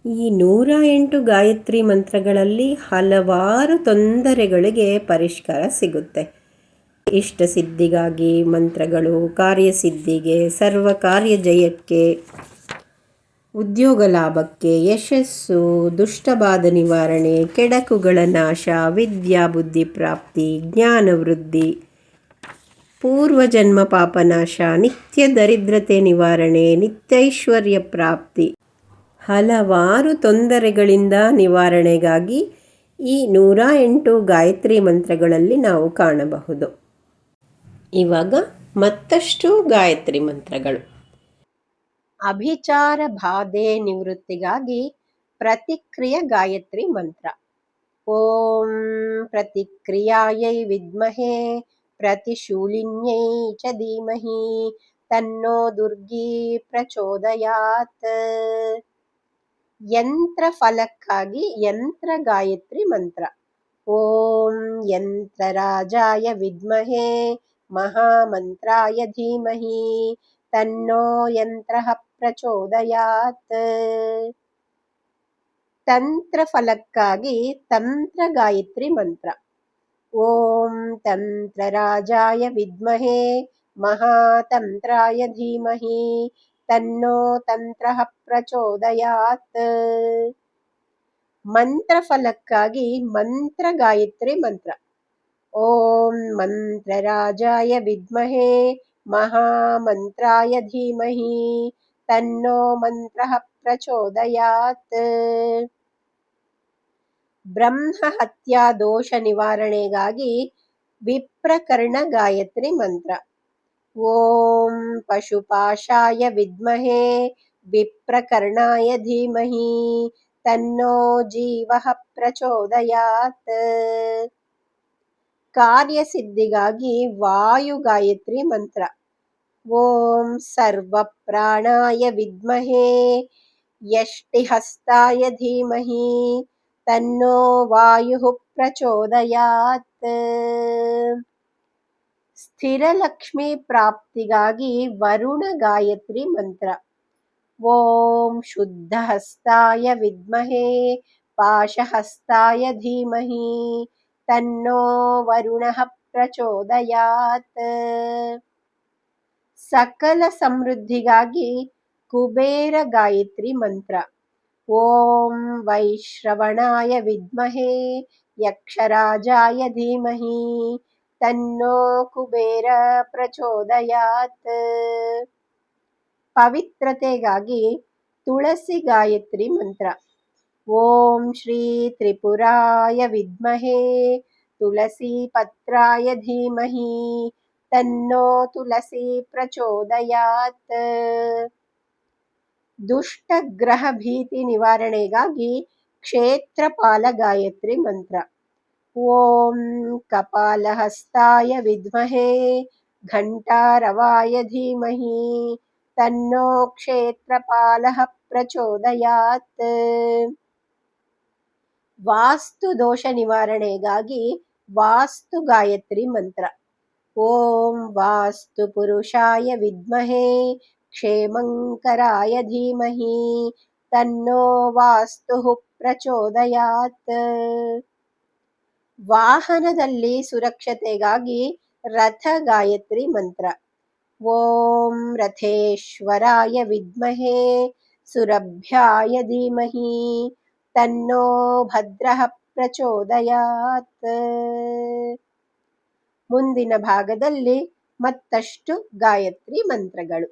ಈ 108 ಗಾಯತ್ರಿ ಮಂತ್ರಗಳಲ್ಲಿ ಹಲವಾರು ತೊಂದರೆಗಳಿಗೆ ಪರಿಷ್ಕಾರ ಸಿಗುತ್ತೆ. ಇಷ್ಟ ಸಿದ್ಧಿಗಾಗಿ ಮಂತ್ರಗಳು, ಕಾರ್ಯಸಿದ್ಧಿಗೆ, ಸರ್ವ ಕಾರ್ಯ ಜಯಕ್ಕೆ, ಉದ್ಯೋಗ ಲಾಭಕ್ಕೆ, ಯಶಸ್ಸು, ದುಷ್ಟಬಾಧ ನಿವಾರಣೆ, ಕೆಡಕುಗಳ ನಾಶ, ವಿದ್ಯಾ ಬುದ್ಧಿ ಪ್ರಾಪ್ತಿ, ಜ್ಞಾನ ವೃದ್ಧಿ, ಪೂರ್ವಜನ್ಮ ಪಾಪನಾಶ, ನಿತ್ಯ ದರಿದ್ರತೆ ನಿವಾರಣೆ, ನಿತ್ಯೈಶ್ವರ್ಯ ಪ್ರಾಪ್ತಿ, ಹಲವಾರು ತೊಂದರೆಗಳಿಂದ ನಿವಾರಣೆಗಾಗಿ ಈ 108 ಗಾಯತ್ರಿ ಮಂತ್ರಗಳಲ್ಲಿ ನಾವು ಕಾಣಬಹುದು. ಇವಾಗ ಮತ್ತಷ್ಟು ಗಾಯತ್ರಿ ಮಂತ್ರಗಳು. ಅಭಿಚಾರ ಬಾಧೆ ನಿವೃತ್ತಿಗಾಗಿ ಪ್ರತಿಕ್ರಿಯ ಗಾಯತ್ರಿ ಮಂತ್ರ. ಓಂ ಪ್ರತಿಕ್ರಿಯಾಯೈ ವಿದ್ಮಹೇ ಪ್ರತಿಶೂಲಿನ್ಯೈ ಚ ಧೀಮಹಿ ತನ್ನೋ ದುರ್ಗಿ ಪ್ರಚೋದಯಾತ್. ಯಂತ್ರ ಫಲಕ್ಕಾಗಿ ಯಂತ್ರ ಗಾಯತ್ರಿ ಮಂತ್ರ. ಓಂ ಯಂತ್ರರಾಜಾಯ ವಿದ್ಮಹೇ ಮಹಾಮಂತ್ರಾಯ ಧೀಮಹಿ ತನ್ನೋ ಯಂತ್ರಃ ಪ್ರಚೋದಯಾತ್. ತಂತ್ರ ಫಲಕ್ಕಾಗಿ ತಂತ್ರ ಗಾಯತ್ರಿ ಮಂತ್ರ. ಓಂ ತಂತ್ರರಾಜಾಯ ವಿದ್ಮಹೇ ಮಹಾತಂತ್ರಾಯ ಧೀಮಹಿ ತನ್ನೋ ತಂತ್ರಃ ಪ್ರಚೋದಯಾತ್. ಮಂತ್ರ ಫಲಕ್ಕಾಗಿ ಮಂತ್ರ ಗಾಯತ್ರಿ ಮಂತ್ರ. ಓಂ ಮಂತ್ರರಾಜಾಯ ವಿದ್ಮಹೇ ಮಹಾಮಂತ್ರಾಯ ಧೀಮಹಿ ತನ್ನೋ ಮಂತ್ರಃ ಪ್ರಚೋದಯಾತ್. ಬ್ರಹ್ಮ ಹತ್ಯಾ ದೋಷ ನಿವಾರಣೆಗಾಗಿ ವಿಪ್ರಕರ್ಣ ಗಾಯತ್ರಿ ಮಂತ್ರ. ಓಂ ಪಶುಪಾಶಾಯ ವಿದ್ಮಹೇ ವಿಪ್ರಕರ್ಣಾಯ ಧೀಮಹಿ ತನ್ನೋ ಜೀವಃ ಪ್ರಚೋದಯಾತ್. ಕಾರ್ಯಸಿದ್ಧಿಗಾಗಿ ವಾಯು ಗಾಯತ್ರಿ ಮಂತ್ರ. ಓಂ ಸರ್ವಪ್ರಾಣಾಯ ವಿದ್ಮಹೇ ಯಷ್ಟಿಹಸ್ತಾಯ ಧೀಮಹಿ ತನ್ನೋ ವಾಯುಃ ಪ್ರಚೋದಯಾತ್. ಸ್ಥಿರಲಕ್ಷ್ಮಿ ಪ್ರಾಪ್ತಿಗಾಗಿ ವರುಣ ಗಾಯತ್ರಿ ಮಂತ್ರ. ಓಂ ಶುದ್ಧಹಸ್ತಾಯ ವಿದ್ಮಹೇ ಪಾಶಹಸ್ತಾಯ ಧೀಮಹಿ ತನ್ನೋ ವರುಣಃ ಪ್ರಚೋದಯಾತ್. ಸಕಲ ಸಮೃದ್ಧಿಗಾಗಿ ಕುಬೇರ ಗಾಯತ್ರಿ ಮಂತ್ರ. ಓಂ ವೈಶ್ರವಣಾಯ ವಿದ್ಮಹೇ ಯಕ್ಷರಾಜಾಯ ಧೀಮಹಿ ತನ್ನೋ ಕುಬೇರ ಪ್ರಚೋದಯಾತ್. ಪವಿತ್ರತೆಗಾಗಿ ತುಳಸಿ ಗಾಯತ್ರಿ ಮಂತ್ರ. ಓಂ ಶ್ರೀ ತ್ರಿಪುರಾಯ ವಿದ್ಮಹೇ ತುಳಸಿ ಪತ್ರಾಯ ಧೀಮಹಿ ತನ್ನೋ ತುಳಸಿ ಪ್ರಚೋದಯಾತ್. ದುಷ್ಟ ಗ್ರಹ ಭೀತಿ ನಿವಾರಣೆಗಾಗಿ ಕ್ಷೇತ್ರಪಾಲ ಗಾಯತ್ರಿ ಮಂತ್ರ. ಓಂ ಕಪಾಲಹಸ್ತಾಯ ವಿದ್ಮಹೇ ಘಂಟಾರವಾಯ ಧೀಮಹಿ ತನ್ನೋ ಕ್ಷೇತ್ರಪಾಲಃ ಪ್ರಚೋದಯಾತ್. ವಾಸ್ತು ದೋಷ ನಿವಾರಣೆಗಾಗಿ ವಾಸ್ತು ಗಾಯತ್ರಿ ಮಂತ್ರ. ಓಂ ವಾಸ್ತು ಪುರುಷಾಯ ವಿದ್ಮಹೇ ಕ್ಷೇಮಂಕರಾಯ ಧೀಮಹಿ ತನ್ನೋ ವಾಸ್ತುಃ ಪ್ರಚೋದಯಾತ್. ವಾಹನದಲ್ಲಿ ಸುರಕ್ಷತೆಗಾಗಿ ರಥ ಗಾಯತ್ರಿ ಮಂತ್ರ. ಓಂ ರಥೇಶ್ವರಾಯ ವಿದ್ಮಹೇ ಸುರಭ್ಯಾಯ ಧೀಮಹಿ ತನ್ನೋ ಭದ್ರಃ ಪ್ರಚೋದಯಾತ್. ಮುಂದಿನ ಭಾಗದಲ್ಲಿ ಮತ್ತಷ್ಟು ಗಾಯತ್ರಿ ಮಂತ್ರಗಳು.